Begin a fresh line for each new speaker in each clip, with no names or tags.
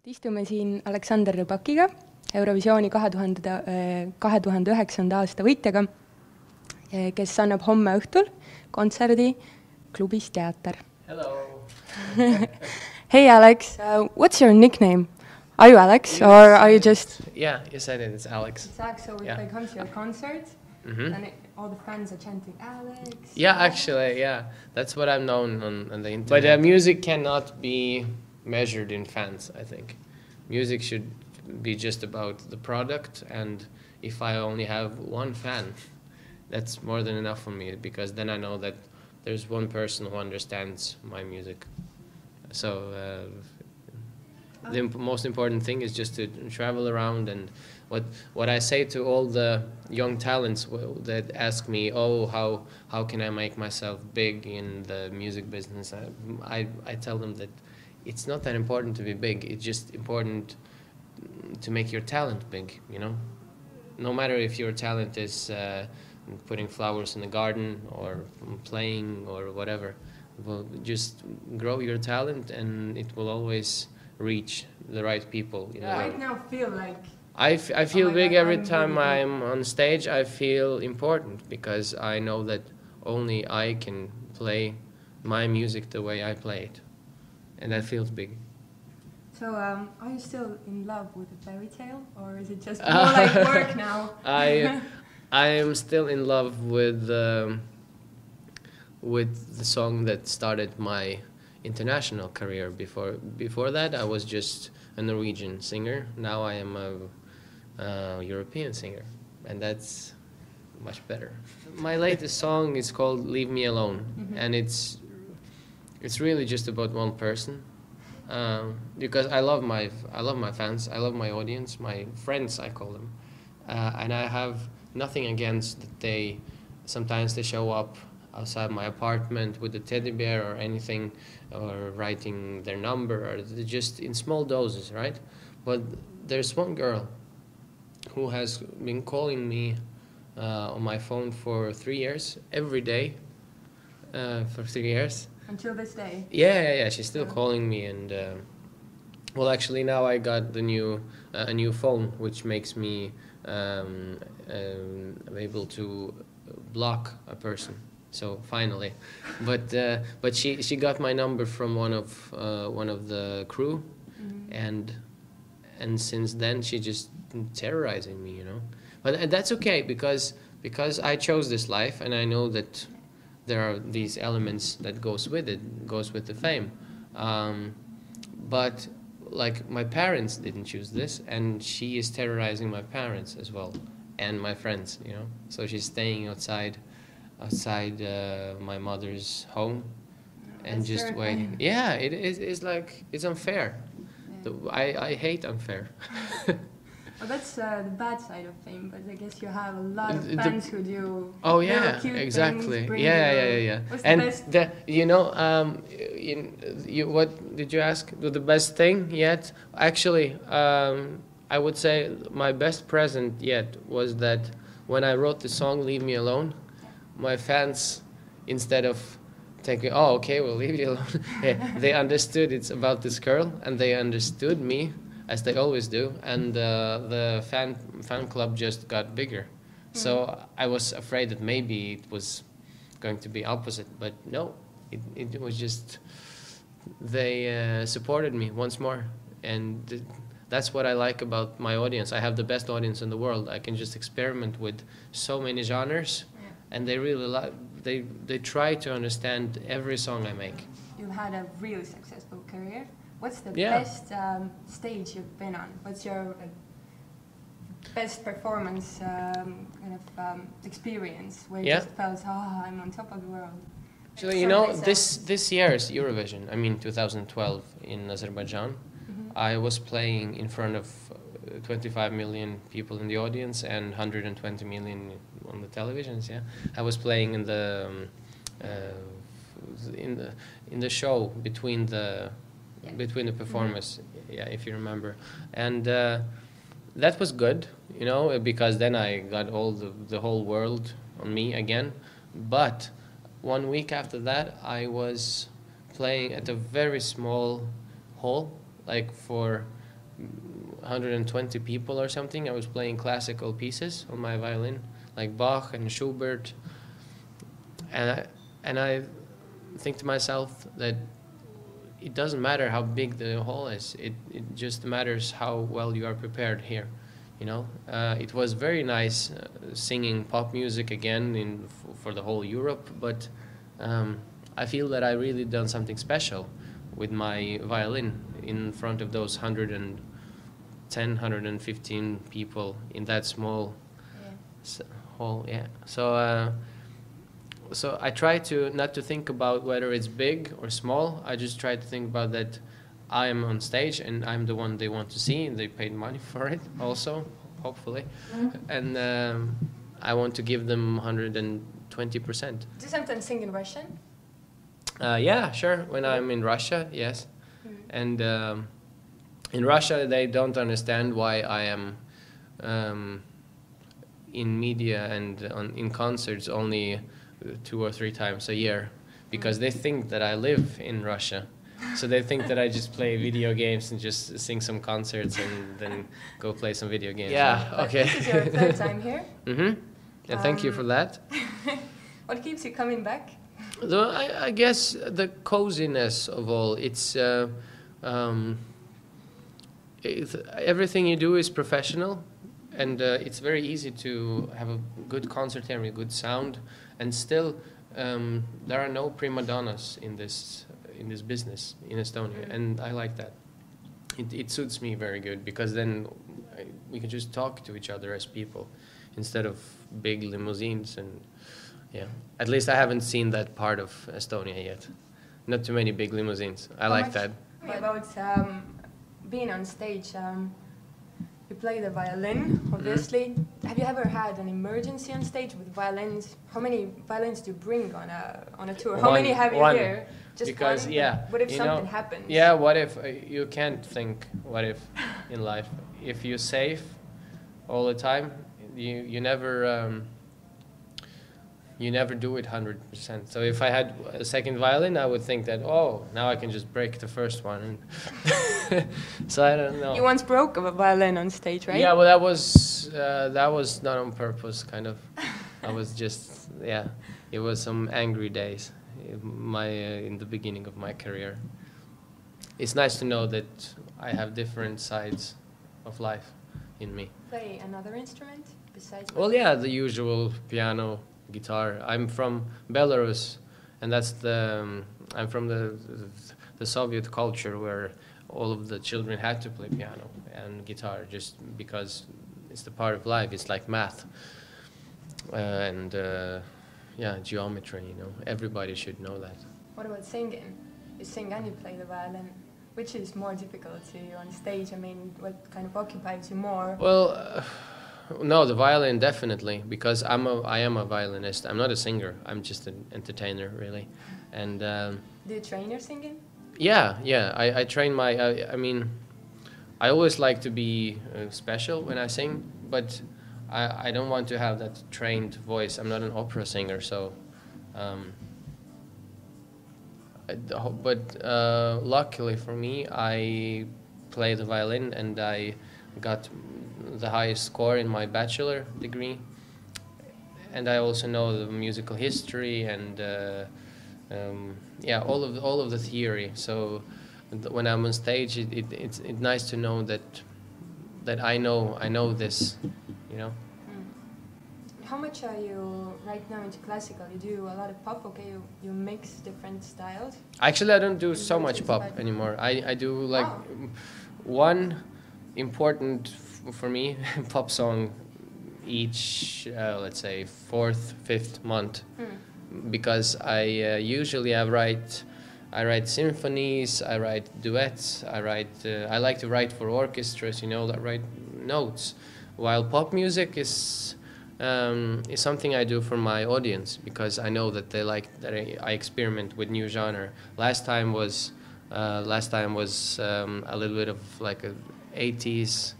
Istume siin Aleksander Rybakiga, Eurovisiooni 2009. aasta võitjaga, kes annab homme õhtul kontserdi klubis Teater.
Hello.
Hey Alex, what's your nickname? Are you Alex or are you just...
Yeah, you said it, it's Alex.
It's Alex, so if I come to your concert, then all the fans are chanting Alex.
Yeah, actually, yeah. That's what I'm known on the internet. But music cannot be measured in fans, I think. Music should be just about the product, and if I only have one fan, that's more than enough for me, because then I know that there's one person who understands my music. So the most important thing is just to travel around, and what I say to all the young talents that ask me, oh, how can I make myself big in the music business, I tell them that it's not that important to be big, it's just important to make your talent big, you know? No matter if your talent is putting flowers in the garden or playing or whatever, well, just grow your talent and it will always reach the right people. You know?
I now feel like...
I feel big every time I'm on stage. I feel important because I know that only I can play my music the way I play it. And that feels big.
So, are you still in love with the fairy tale, or is it just more like work now?
I am still in love with the song that started my international career. Before that, I was just a Norwegian singer. Now I am a European singer, and that's much better. My latest song is called "Leave Me Alone," and it's really just about one person, because I love my fans, I love my audience, my friends I call them, and I have nothing against that sometimes they show up outside my apartment with a teddy bear or anything, or writing their number, or just in small doses, right? But there's one girl who has been calling me on my phone for 3 years, every day, for 3 years.
Until this day?
Yeah. She's still calling me, and well, actually, now I got a new phone, which makes me able to block a person. So finally, but she got my number from one of the crew, and since then she just terrorizing me, you know. But that's okay because I chose this life, and I know that there are these elements that goes with the fame, but like my parents didn't choose this, and she is terrorizing my parents as well and my friends, you know. So she's staying outside my mother's home and
that's
just waiting. Yeah, it's like it's unfair. Yeah. I hate unfair.
Well, that's the bad side of fame, but I guess you have a lot of fans who do.
Oh yeah, exactly.
Things,
yeah.
What's the best?
What did you ask? The best thing yet? Actually, I would say my best present yet was that when I wrote the song "Leave Me Alone," my fans, instead of thinking, "Oh, okay, we'll leave you alone," they understood it's about this girl, and they understood me, as they always do, and the fan club just got bigger. So I was afraid that maybe it was going to be opposite, but no, it was just they supported me once more, and that's what I like about my audience. I have the best audience in the world. I can just experiment with so many genres, and they really they try to understand every song I make.
You've had a really successful career. What's the best stage you've been on? What's your best performance experience where you just felt, I'm on top of the world?
Actually, you know, this year's Eurovision, I mean 2012 in Azerbaijan, I was playing in front of 25 million people in the audience and 120 million on the televisions. Yeah, I was playing in the show between the performers, if you remember, and that was good, you know, because then I got all the whole world on me again. But 1 week after that, I was playing at a very small hall, like for 120 people or something. I was playing classical pieces on my violin, like Bach and Schubert, and I think to myself that it doesn't matter how big the hall is. It just matters how well you are prepared here. You know, it was very nice singing pop music again for the whole Europe, but I feel that I really done something special with my violin in front of those 110, 115 people in that small hall. Yeah. So I try to not to think about whether it's big or small. I just try to think about that I am on stage and I'm the one they want to see, and they paid money for it also, hopefully. And I want to give them 120%.
Do you sometimes sing in Russian?
Yeah, sure. When I'm in Russia, yes. And in Russia, they don't understand why I am in media and in concerts only 2 or 3 times a year, because they think that I live in Russia. So they think that I just play video games and just sing some concerts and then go play some video games. Yeah, okay.
This is your 3rd time here.
And thank you for that.
What keeps you coming back?
I guess the coziness of all. Everything you do is professional, and it's very easy to have a good concert here, a good sound, and still there are no prima donnas in this business in Estonia, and I like that. It suits me very good, because then we can just talk to each other as people instead of big limousines. And yeah, at least I haven't seen that part of Estonia yet. Not too many big limousines. I like that.
About being on stage, you play the violin, obviously. Have you ever had an emergency on stage with violins? How many violins do you bring on a tour? How many have you here? Just
because,
one?
Yeah.
What if something happens?
Yeah, what if you can't think what if in life? If you're safe all the time, you never do it 100%. So if I had a second violin, I would think that, oh, now I can just break the first one. So I don't know.
You once broke a violin on stage, right?
Yeah, well, that was not on purpose, kind of. I was just, yeah, it was some angry days in the beginning of my career. It's nice to know that I have different sides of life in me.
Play another instrument besides?
Well, yeah, the usual piano, guitar. I'm from Belarus, and I'm from the Soviet culture where all of the children had to play piano and guitar just because it's the part of life. It's like math and geometry. Everybody should know that.
What about singing? You sing and you play the violin. Which is more difficult to you on stage? I mean, what kind of occupies you more?
Well. No, the violin definitely, because I am a violinist. I'm not a singer. I'm just an entertainer, really. And
do you train your singing?
Yeah. I train I mean, I always like to be special when I sing, but I don't want to have that trained voice. I'm not an opera singer, so. But luckily for me, I play the violin, and I got the highest score in my bachelor degree, and I also know the musical history and all of the theory. So when I'm on stage, it's nice to know that I know this,
How much are you right now into classical? You do a lot of pop, okay? You mix different styles.
Actually, I don't do so much pop anymore. I do like one important for me pop song each let's say 4th, 5th month, because I usually I write symphonies, I write duets, I like to write for orchestras, that write notes, while pop music is something I do for my audience, because I know that they like that I experiment with new genre. Last time was a little bit of like a 80s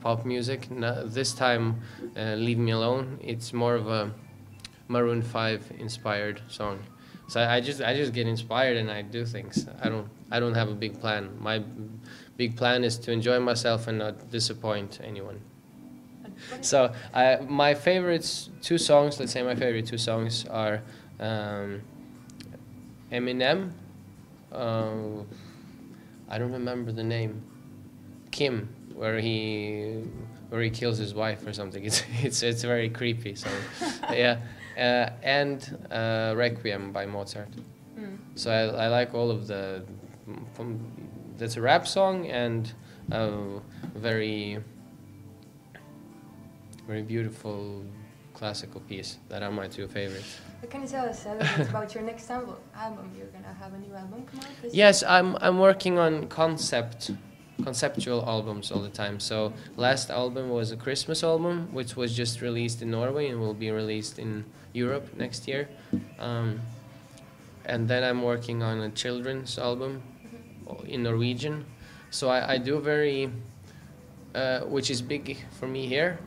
pop music. This time, Leave Me Alone, it's more of a Maroon 5 inspired song, So I just get inspired and I do things. I don't have a big plan. My big plan is to enjoy myself and not disappoint anyone. So my favorite two songs, let's say my favorite two songs are Eminem. I don't remember the name. Kim, where he kills his wife or something. It's very creepy. So yeah, and Requiem by Mozart. So I like all of the. That's a rap song and very beautiful classical piece that are my two favorites.
Can you tell us a little bit about your next album? You're gonna have a new album come out this year?
Yes, I'm working on conceptual albums all the time. So last album was a Christmas album, which was just released in Norway and will be released in Europe next year. And then I'm working on a children's album in Norwegian. So I do very, which is big for me here.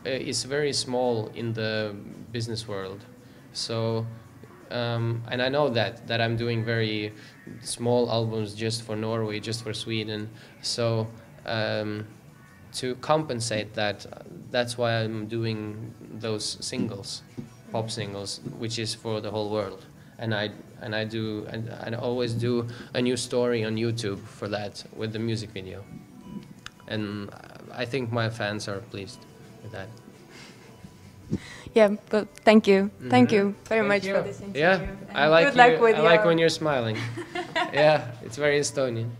It's very small in the business world. So, and I know that I'm doing very small albums just for Norway, just for Sweden. So, to compensate that, that's why I'm doing those singles, pop singles, which is for the whole world. And I always do a new story on YouTube for that with the music video. And I think my fans are pleased with that.
Yeah, but thank you. Thank you very much for this interview.
Yeah, I like when you're smiling. Yeah, it's very Estonian.